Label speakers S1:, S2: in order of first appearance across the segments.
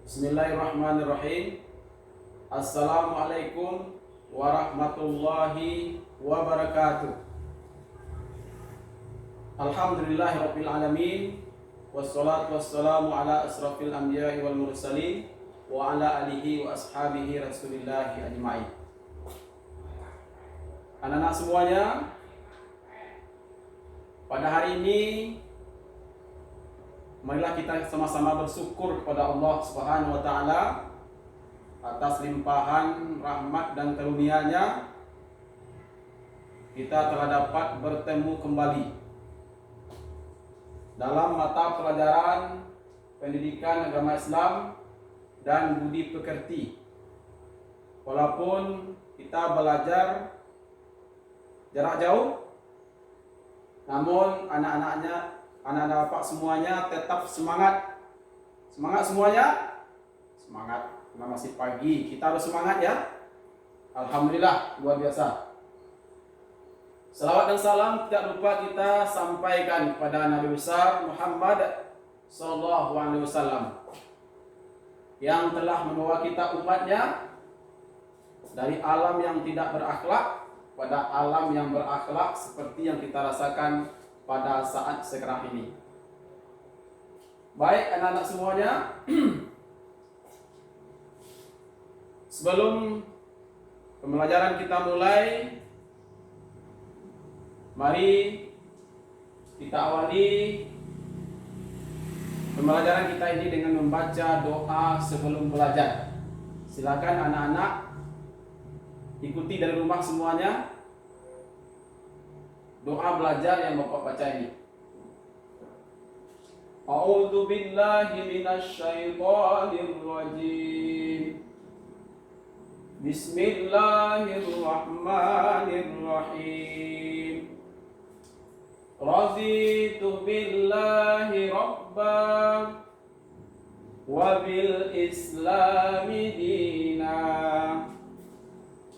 S1: Bismillahirrahmanirrahim. Assalamualaikum warahmatullahi wabarakatuh. Alhamdulillahirabbil alamin. Wassalatu wassalamu ala asrafil anbiya'i wal mursalin wa ala alihi wa ashabihi rasulillahi ajma'in. Anak-anak semuanya, pada hari ini marilah kita sama-sama bersyukur kepada Allah Subhanahu wa taala atas limpahan rahmat dan karunia-Nya. Kita telah dapat bertemu kembali dalam mata pelajaran pendidikan agama Islam dan budi pekerti. Walaupun kita belajar jarak jauh, namun anak-anak Bapak semuanya tetap semangat. Semangat semuanya? Semangat. Karena masih pagi, kita harus semangat ya. Alhamdulillah, luar biasa. Salawat dan salam tidak lupa kita sampaikan kepada Nabi besar Muhammad sallallahu alaihi wasallam yang telah membawa kita umatnya dari alam yang tidak berakhlak pada alam yang berakhlak seperti yang kita rasakan pada saat sekarang ini. Baik anak-anak semuanya, sebelum pembelajaran kita mulai, mari kita awali pembelajaran kita ini dengan membaca doa sebelum belajar. Silakan anak-anak ikuti dari rumah semuanya doa belajar yang Bapak baca ini. A'udzu billahi minasy syaithanir rajim. Bismillahirrahmanirrahim. Raditu billahi rabban wa bil islami dinan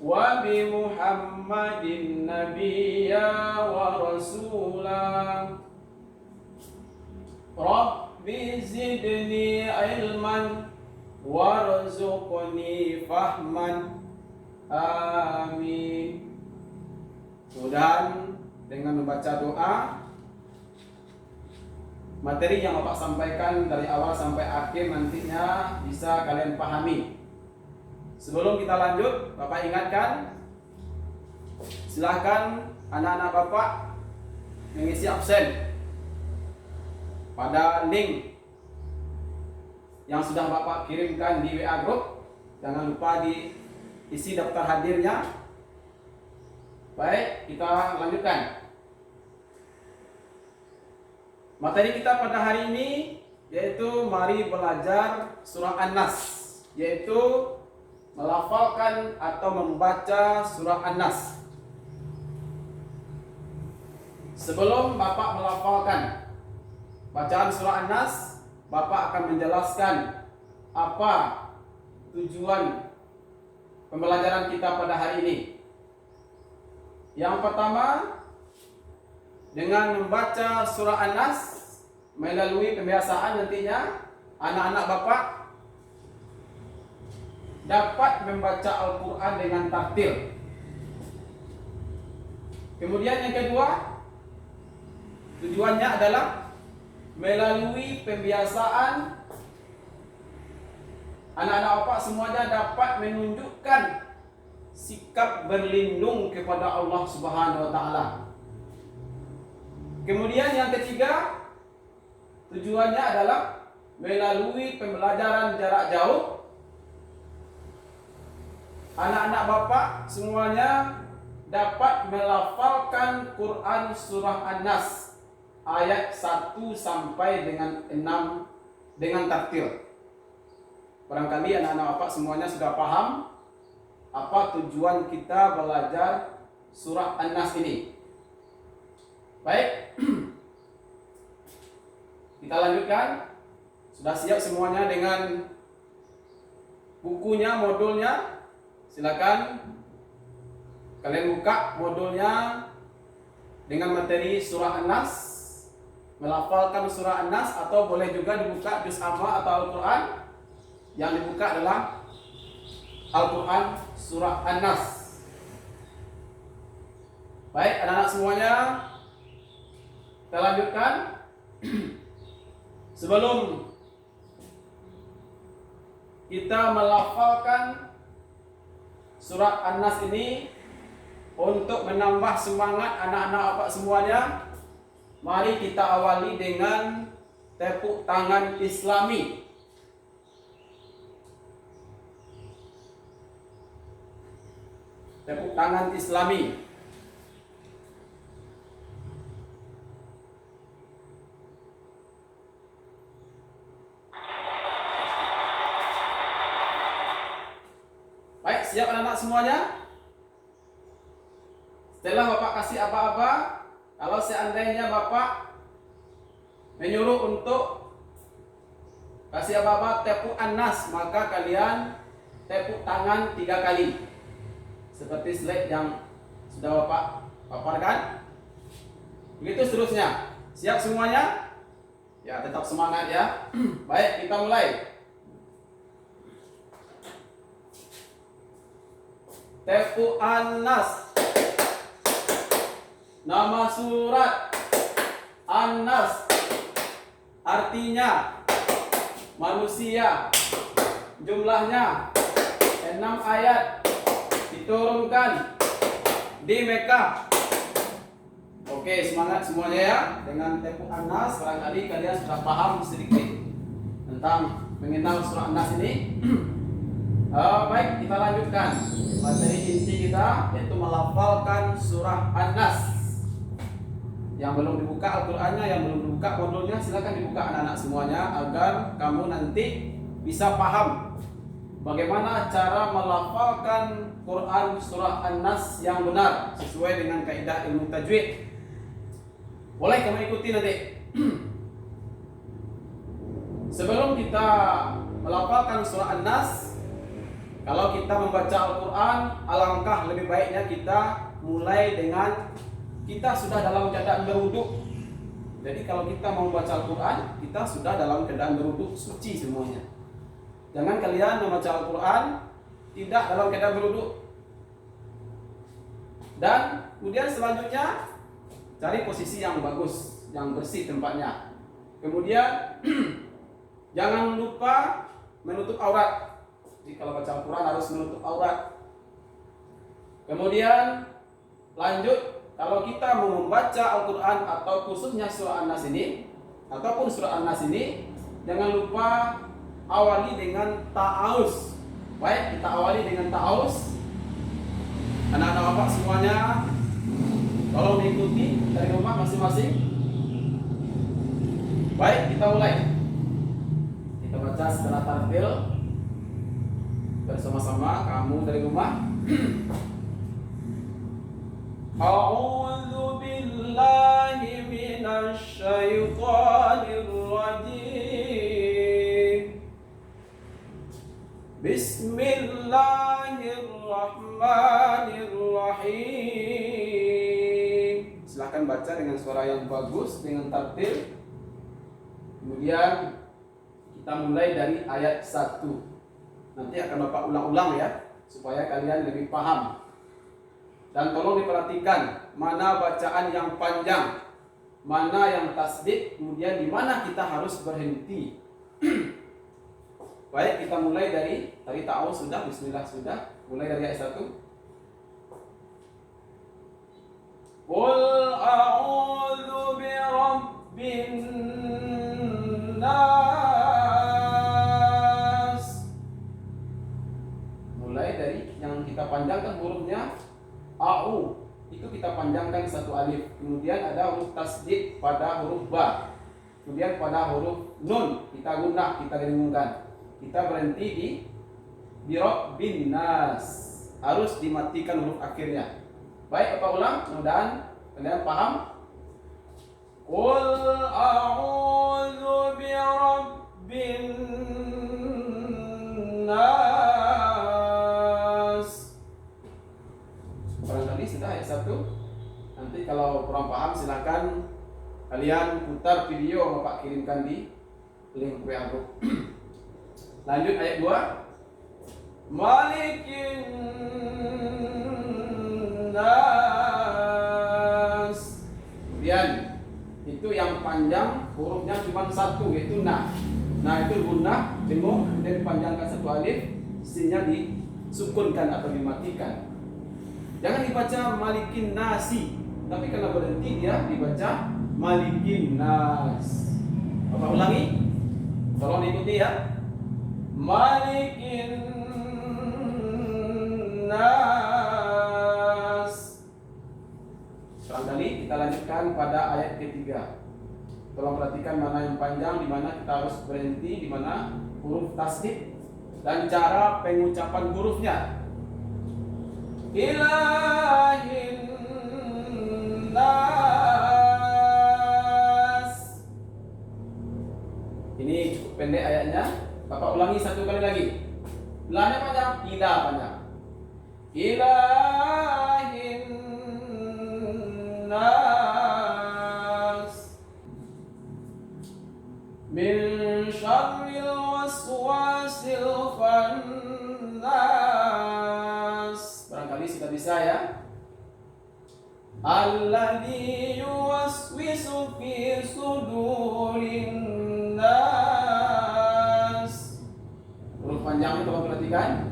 S1: wa bi Muhammadin nabiyya wa rasulah. Rabbi zidni ilman warzuqni fahman. Amin. Mudah-mudahan dengan membaca doa, materi yang Bapak sampaikan dari awal sampai akhir nantinya bisa kalian pahami. Sebelum kita lanjut, Bapak ingatkan, silakan anak-anak Bapak mengisi absen pada link yang sudah Bapak kirimkan di WA Group. Jangan lupa diisi daftar hadirnya. Baik, kita lanjutkan. Materi kita pada hari ini yaitu mari belajar surah An-Nas, yaitu melafalkan atau membaca surah An-Nas. Sebelum Bapak melafalkan bacaan surah An-Nas, Bapak akan menjelaskan apa tujuan pembelajaran kita pada hari ini. Yang pertama, dengan membaca surah An-Nas melalui pembiasaan nantinya anak-anak Bapak dapat membaca Al-Quran dengan tartil. Kemudian yang kedua, tujuannya adalah melalui pembiasaan anak-anak Bapak semuanya dapat menunjukkan sikap berlindung kepada Allah Subhanahu wa taala. Kemudian yang ketiga, tujuannya adalah melalui pembelajaran jarak jauh anak-anak Bapak semuanya dapat melafalkan Quran surah An-Nas ayat 1 sampai dengan 6 dengan tartil. Barangkali anak-anak Bapak semuanya sudah paham apa tujuan kita belajar surah An-Nas ini. Baik, kita lanjutkan. Sudah siap semuanya dengan bukunya, modulnya? Silakan kalian buka modulnya dengan materi surah An-Nas, melafalkan surah An-Nas, atau boleh juga dibuka juz amma atau Al-Quran. Yang dibuka adalah Al-Quran surah An-Nas. Baik, anak-anak semuanya, kita lanjutkan. Sebelum kita melafalkan surat An-Nas ini, untuk menambah semangat anak-anak bapak semuanya, mari kita awali dengan tepuk tangan Islami. Tepuk tangan Islami. Baik, siap anak-anak semuanya? Setelah Bapak kasih apa-apa, kalau seandainya Bapak menyuruh untuk kasih apa-apa tepuk An-Nas, maka kalian tepuk tangan 3 kali. Seperti slide yang sudah Bapak paparkan. Begitu seterusnya. Siap semuanya? Ya, tetap semangat ya. Baik, kita mulai. Tepuk An-Nas. Nama surat An-Nas artinya manusia. Jumlahnya 6 ayat, diturunkan di Mekah. Oke, semangat semuanya ya. Dengan tepuk An-Nas, barangkali kalian sudah paham sedikit tentang mengenal surah An-Nas ini. Baik, kita lanjutkan materi inti kita, yaitu melafalkan surah An-Nas. Yang belum dibuka Al-Qur'annya, yang belum dibuka modulnya, silakan dibuka anak-anak semuanya, agar kamu nanti bisa paham bagaimana cara melafalkan Quran surah An-Nas yang benar sesuai dengan kaidah ilmu tajwid. Boleh kamu ikuti nanti. Sebelum kita melafalkan surah An-Nas, kalau kita membaca Al-Quran, alangkah lebih baiknya kita mulai dengan kita sudah dalam keadaan berwudu. Jadi kalau kita mau membaca Al-Quran, kita sudah dalam keadaan berwudu suci semuanya. Jangan kalian membaca Al-Quran tidak dalam keadaan berwudu. Dan kemudian selanjutnya, cari posisi yang bagus, yang bersih tempatnya. Kemudian jangan lupa menutup aurat. Jadi kalau baca Al-Quran harus menutup aurat. Kemudian lanjut, kalau kita mau membaca Al-Quran atau khususnya surah An-Nas ini, ataupun surah An-Nas ini, jangan lupa awali dengan ta'awuz. Baik, kita awali dengan ta'awuz. Anak-anak bapak semuanya, tolong diikuti dari rumah masing-masing. Baik, kita mulai. Kita baca secara tartil bersama-sama, kamu dari rumah. A'udzu billahi minasy syaithanir rajim. Bismillahirrahmanirrahim. Silakan baca dengan suara yang bagus, dengan tartil. Kemudian kita mulai dari ayat 1. Nanti akan Bapak ulang-ulang ya, supaya kalian lebih paham. Dan tolong diperhatikan mana bacaan yang panjang, mana yang tasdid, kemudian di mana kita harus berhenti. Baik, kita mulai dari ta'awuz sudah, bismillah sudah. Mulai dari ayat 1. Qul a'udzu birabbin nas. Mulai dari yang kita panjangkan hurufnya A'u, itu kita panjangkan 1 alif. Kemudian ada huruf tasdid pada huruf ba. Kemudian pada huruf nun kita gunnah, kita gembungkan. Kita berhenti di birabbin nas. Harus dimatikan huruf akhirnya. Baik, Bapak ulang, mudah-mudahan kalian paham. Qul a'udzu birabbin nas. Barangkali sudah ayat 1. Nanti kalau kurang paham silakan kalian putar video, Bapak kirimkan di link WA group. Lanjut ayat 2. Malikin nas. Kemudian itu yang panjang hurufnya cuma satu, yaitu na. Nah itu gunnah jemur dan dipanjangkan satu alif, sinnya disukunkan atau dimatikan. Jangan dibaca malikin nasi, tapi karena berhenti dia dibaca malikin nas. Bapak ulangi, tolong diikuti ya. Malikin nas. Barangkali kita lanjutkan pada ayat ketiga. Tolong perhatikan mana yang panjang, di mana kita harus berhenti, di mana huruf tasdid dan cara pengucapan hurufnya. Ilahin nas. Ini cukup pendek ayatnya. Bapak ulangi satu kali lagi. Lanya panjang, ila panjang. Ilahin nas min syarril waswasil khannas. Barangkali sudah bisa ya. Alladzi yuwaswisu fi sudurin nas. Huruf panjang itu Bapak perhatikan.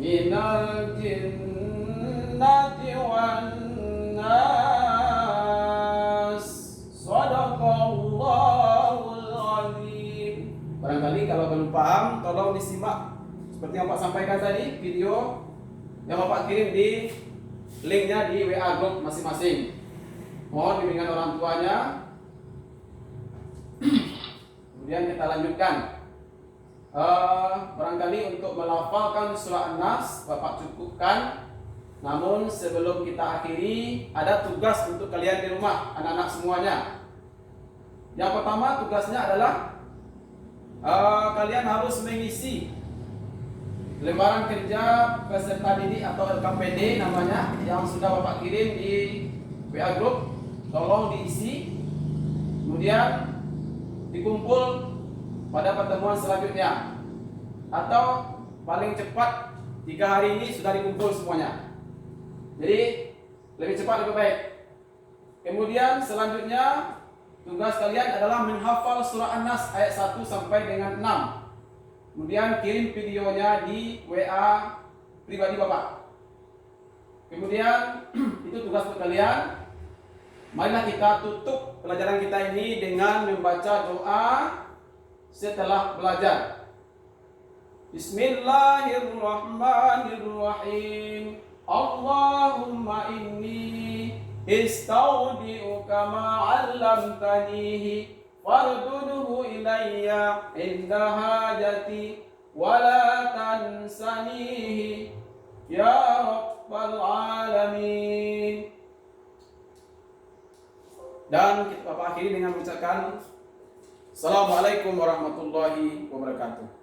S1: Minal jinnati wan nas. Shadaqallahul azim. Barangkali kalau belum paham, tolong disimak seperti yang Pak sampaikan tadi, video yang Bapak kirim di linknya di WA group masing-masing. Mohon bimbingan orang tuanya. Kemudian kita lanjutkan. Barangkali untuk melafalkan surah An-Nas Bapak cukupkan. Namun sebelum kita akhiri, ada tugas untuk kalian di rumah, anak-anak semuanya. Yang pertama tugasnya adalah kalian harus mengisi lembaran kerja peserta didik atau LKPD namanya yang sudah Bapak kirim di WA group. Tolong diisi, kemudian dikumpul pada pertemuan selanjutnya, atau paling cepat 3 hari ini sudah dikumpul semuanya. Jadi lebih cepat lebih baik. Kemudian selanjutnya tugas kalian adalah menghafal surah An-Nas ayat 1 sampai dengan 6. Kemudian kirim videonya di WA pribadi Bapak. Kemudian itu tugas untuk kalian. Marilah kita tutup pelajaran kita ini dengan membaca doa setelah belajar. Bismillahirrahmanirrahim. Allahumma inni istaudi'uka ma 'allamtanihi farduduhu ilayya inda hajati wa la tansanihi ya rabbal alamin. Dan kita akhiri dengan mengucapkan Assalamualaikum warahmatullahi wabarakatuh.